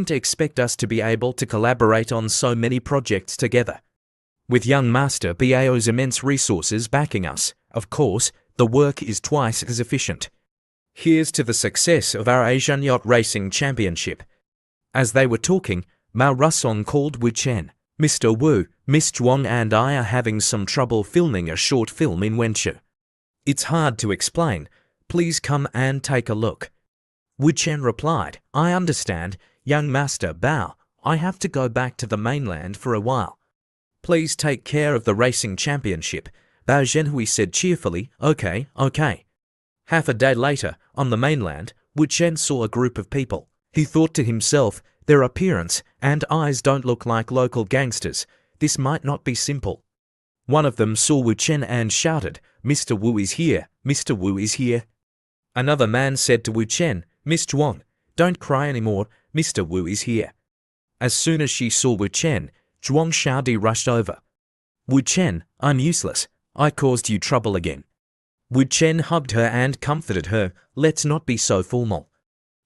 Didn't expect us to be able to collaborate on so many projects together. With young Master Bao's immense resources backing us, of course, the work is twice as efficient. Here's to the success of our Asian Yacht Racing Championship. As they were talking, Mao Rusong called Wu Chen. Mr. Wu, Miss Zhuang and I are having some trouble filming a short film in Wenzhou. It's hard to explain. Please come and take a look. Wu Chen replied, I understand, young Master Bao. I have to go back to the mainland for a while. Please take care of the racing championship. Bao Zhenhui said cheerfully, okay. Half a day later, on the mainland, Wu Chen saw a group of people. He thought to himself, their appearance and eyes don't look like local gangsters. This might not be simple. One of them saw Wu Chen and shouted, Mr. Wu is here, Mr. Wu is here. Another man said to Wu Chen, Miss Zhuang, don't cry anymore, Mr. Wu is here. As soon as she saw Wu Chen, Zhuang Xiaodi rushed over. Wu Chen, I'm useless. I caused you trouble again. Wu Chen hugged her and comforted her. Let's not be so formal.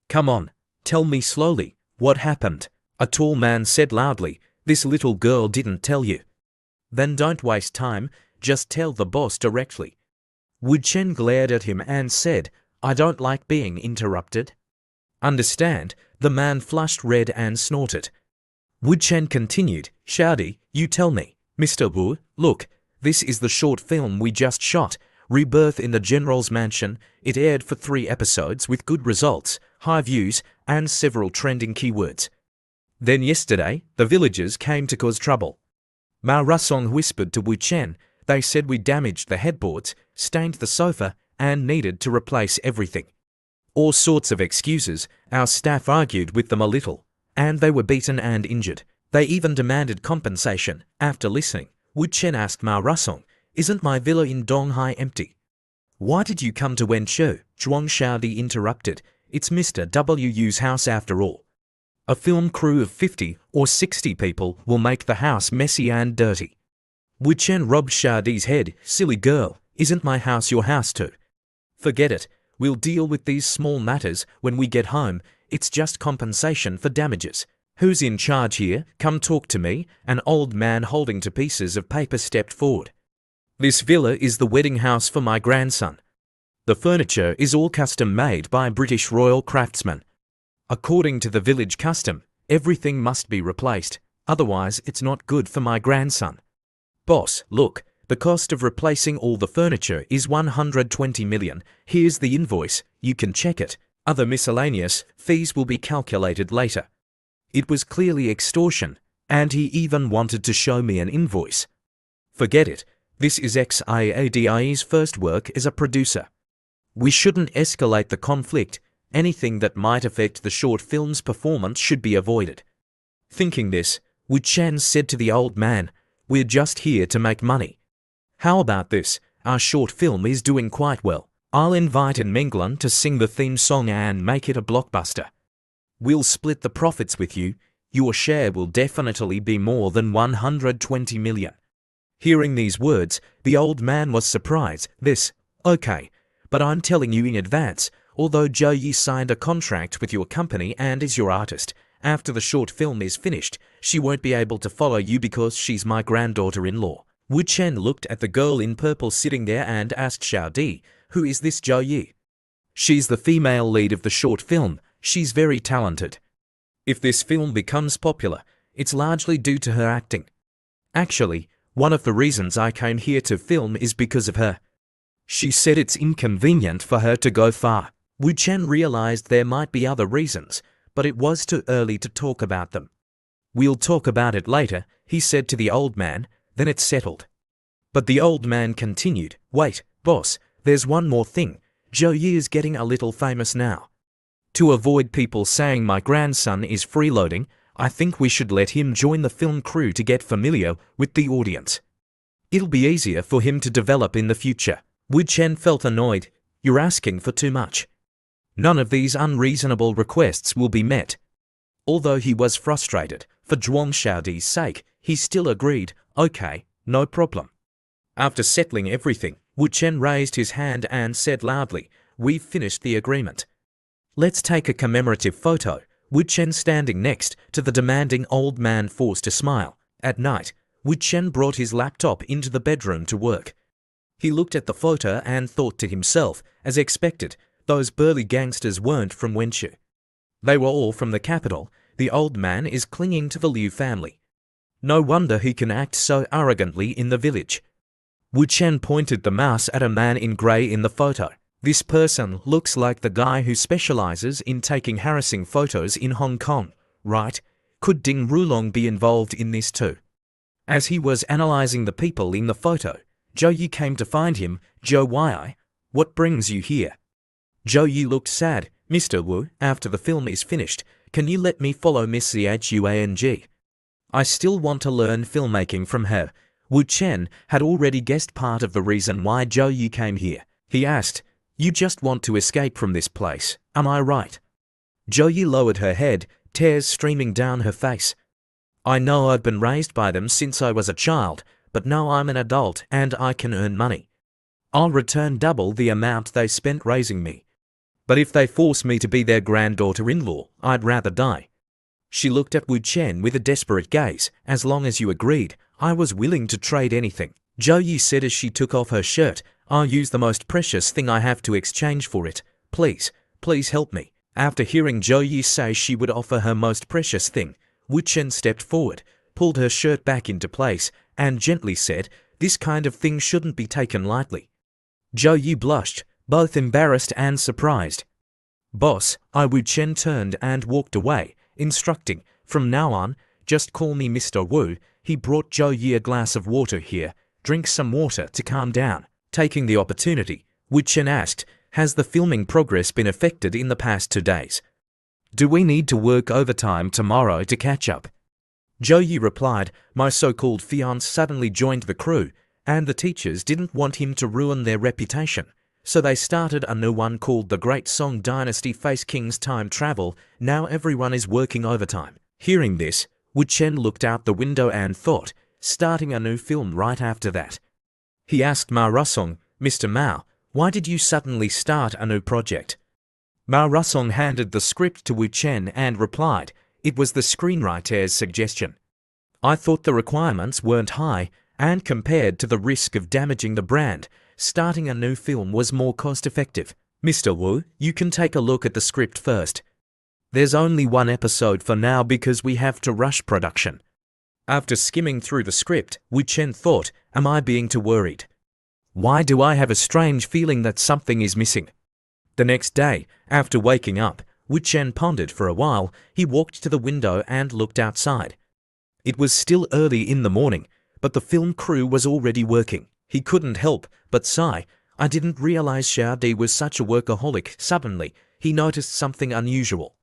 Come on, tell me slowly, what happened? A tall man said loudly, this little girl didn't tell you. Then don't waste time, just tell the boss directly. Wu Chen glared at him and said, I don't like being interrupted. Understand? The man flushed red and snorted. Wu Chen continued, Xiaodi, you tell me. Mr. Wu, look, this is the short film we just shot, Rebirth in the General's Mansion. It aired for 3 episodes with good results, high views, and several trending keywords. Then yesterday, the villagers came to cause trouble. Mao Rusong whispered to Wu Chen. They said we damaged the headboards, stained the sofa, and needed to replace everything. All sorts of excuses. Our staff argued with them a little, and they were beaten and injured. They even demanded compensation. After listening, Wu Chen asked Mao Rusong, isn't my villa in Donghai empty? Why did you come to Wenzhou? Zhuang Xiaodi interrupted. It's Mr. Wu's house after all. A film crew of 50 or 60 people will make the house messy and dirty. Wu Chen rubbed Xiaodi's head. Silly girl, isn't my house your house too? Forget it. We'll deal with these small matters when we get home. It's just compensation for damages. Who's in charge here? Come talk to me. An old man holding to pieces of paper stepped forward. This villa is the wedding house for my grandson. The furniture is all custom made by British royal craftsmen. According to the village custom, everything must be replaced. Otherwise, it's not good for my grandson. Boss, look. The cost of replacing all the furniture is 120 million. Here's the invoice. You can check it. Other miscellaneous fees will be calculated later. It was clearly extortion, and he even wanted to show me an invoice. Forget it. This is Xiaodi's first work as a producer. We shouldn't escalate the conflict. Anything that might affect the short film's performance should be avoided. Thinking this, Wu Chen said to the old man, we're just here to make money. How about this? Our short film is doing quite well. I'll invite an Menglan to sing the theme song and make it a blockbuster. We'll split the profits with you. Your share will definitely be more than 120 million. Hearing these words, the old man was surprised. Okay, but I'm telling you in advance, although Zhou Yi signed a contract with your company and is your artist, after the short film is finished, she won't be able to follow you because she's my granddaughter-in-law. Wu Chen looked at the girl in purple sitting there and asked Xiaodi, who is this Zhou Yi? She's the female lead of the short film. She's very talented. If this film becomes popular, it's largely due to her acting. Actually, one of the reasons I came here to film is because of her. She said it's inconvenient for her to go far. Wu Chen realized there might be other reasons, but it was too early to talk about them. We'll talk about it later, he said to the old man. Then it's settled. But the old man continued, wait, boss, there's one more thing. Zhou Yi is getting a little famous now. To avoid people saying my grandson is freeloading, I think we should let him join the film crew to get familiar with the audience. It'll be easier for him to develop in the future. Wu Chen felt annoyed. You're asking for too much. None of these unreasonable requests will be met. Although he was frustrated, for Zhuang Xiaodi's sake, he still agreed, okay, no problem. After settling everything, Wu Chen raised his hand and said loudly, we've finished the agreement. Let's take a commemorative photo. Wu Chen standing next to the demanding old man forced a smile. At night, Wu Chen brought his laptop into the bedroom to work. He looked at the photo and thought to himself, as expected, those burly gangsters weren't from Wenshu. They were all from the capital. The old man is clinging to the Liu family. No wonder he can act so arrogantly in the village. Wu Chen pointed the mouse at a man in grey in the photo. This person looks like the guy who specializes in taking harassing photos in Hong Kong, right? Could Ding Rulong be involved in this too? As he was analyzing the people in the photo, Zhou Yi came to find him. Zhou Yi, what brings you here? Zhou Yi looked sad. Mr. Wu, after the film is finished, can you let me follow Miss Chuang? I still want to learn filmmaking from her. Wu Chen had already guessed part of the reason why Zhou Yi came here. He asked, you just want to escape from this place, am I right? Zhou Yi lowered her head, tears streaming down her face. I know I've been raised by them since I was a child, but now I'm an adult and I can earn money. I'll return double the amount they spent raising me. But if they force me to be their granddaughter-in-law, I'd rather die. She looked at Wu Chen with a desperate gaze. As long as you agreed, I was willing to trade anything. Zhou Yi said as she took off her shirt, I'll use the most precious thing I have to exchange for it. Please, please help me. After hearing Zhou Yi say she would offer her most precious thing, Wu Chen stepped forward, pulled her shirt back into place, and gently said, this kind of thing shouldn't be taken lightly. Zhou Yi blushed, both embarrassed and surprised. Boss, Wu Chen turned and walked away, instructing, from now on, just call me Mr. Wu. He brought Zhou Yi a glass of water here. Drink some water to calm down. Taking the opportunity, Wu Chen asked, has the filming progress been affected in the past 2 days? Do we need to work overtime tomorrow to catch up? Zhou Yi replied, my so-called fiancé suddenly joined the crew, and the teachers didn't want him to ruin their reputation. So they started a new one called The Great Song Dynasty Face King's Time Travel. Now everyone is working overtime. Hearing this, Wu Chen looked out the window and thought, starting a new film right after that. He asked Ma Rusong, Mr. Mao, why did you suddenly start a new project? Ma Rusong handed the script to Wu Chen and replied, it was the screenwriter's suggestion. I thought the requirements weren't high, and compared to the risk of damaging the brand, starting a new film was more cost-effective. Mr. Wu, you can take a look at the script first. There's only 1 episode for now because we have to rush production. After skimming through the script, Wu Chen thought, am I being too worried? Why do I have a strange feeling that something is missing? The next day, after waking up, Wu Chen pondered for a while. He walked to the window and looked outside. It was still early in the morning, but the film crew was already working. He couldn't help but sigh. I didn't realize Xiaodi was such a workaholic. Suddenly, he noticed something unusual.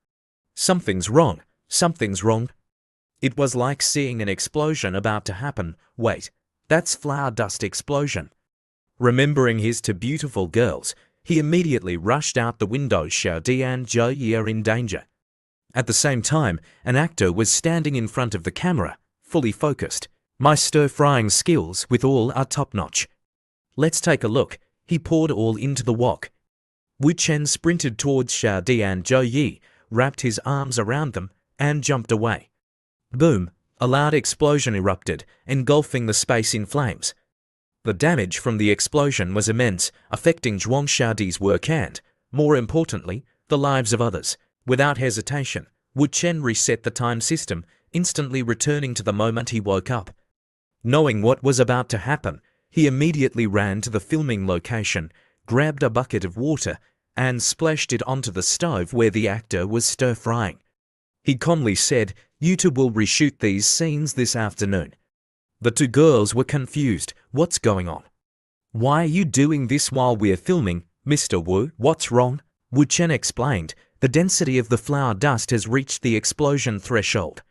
Something's wrong. Something's wrong. It was like seeing an explosion about to happen. Wait, that's flower dust explosion. Remembering his 2 beautiful girls, he immediately rushed out the window. Xiaodi and Zhou Yi are in danger. At the same time, an actor was standing in front of the camera, fully focused. My stir-frying skills with all are top-notch. Let's take a look. He poured all into the wok. Wu Chen sprinted towards Xiaodi and Zhou Yi, wrapped his arms around them, and jumped away. Boom! A loud explosion erupted, engulfing the space in flames. The damage from the explosion was immense, affecting Zhuang Xiaodi's work and, more importantly, the lives of others. Without hesitation, Wu Chen reset the time system, instantly returning to the moment he woke up. Knowing what was about to happen, he immediately ran to the filming location, grabbed a bucket of water, and splashed it onto the stove where the actor was stir-frying. He calmly said, you 2 will reshoot these scenes this afternoon. The 2 girls were confused. What's going on? Why are you doing this while we're filming, Mr. Wu? What's wrong? Wu Chen explained, the density of the flour dust has reached the explosion threshold.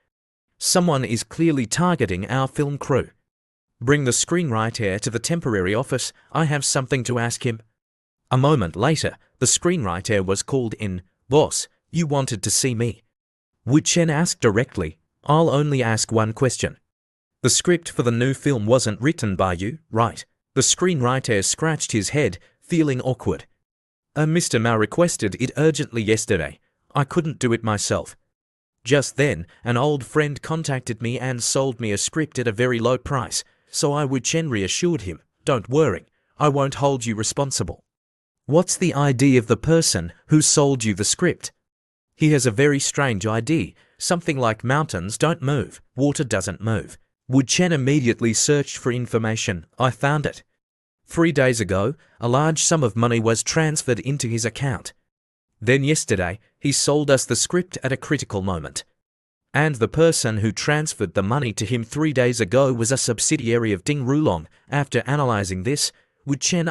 Someone is clearly targeting our film crew. Bring the screenwriter to the temporary office. I have something to ask him. A moment later, the screenwriter was called in. Boss, you wanted to see me. Wu Chen asked directly, I'll only ask 1 question. The script for the new film wasn't written by you, right? The screenwriter scratched his head, feeling awkward. Mr. Mao requested it urgently yesterday. I couldn't do it myself. Just then, an old friend contacted me and sold me a script at a very low price, so I Wu Chen reassured him, "Don't worry, I won't hold you responsible." What's the ID of the person who sold you the script? He has a very strange ID, something like mountains don't move, water doesn't move. Wu Chen immediately searched for information. I found it. 3 days ago, a large sum of money was transferred into his account. Then yesterday, he sold us the script at a critical moment. And the person who transferred the money to him 3 days ago was a subsidiary of Ding Rulong. After analyzing this, Wu Chen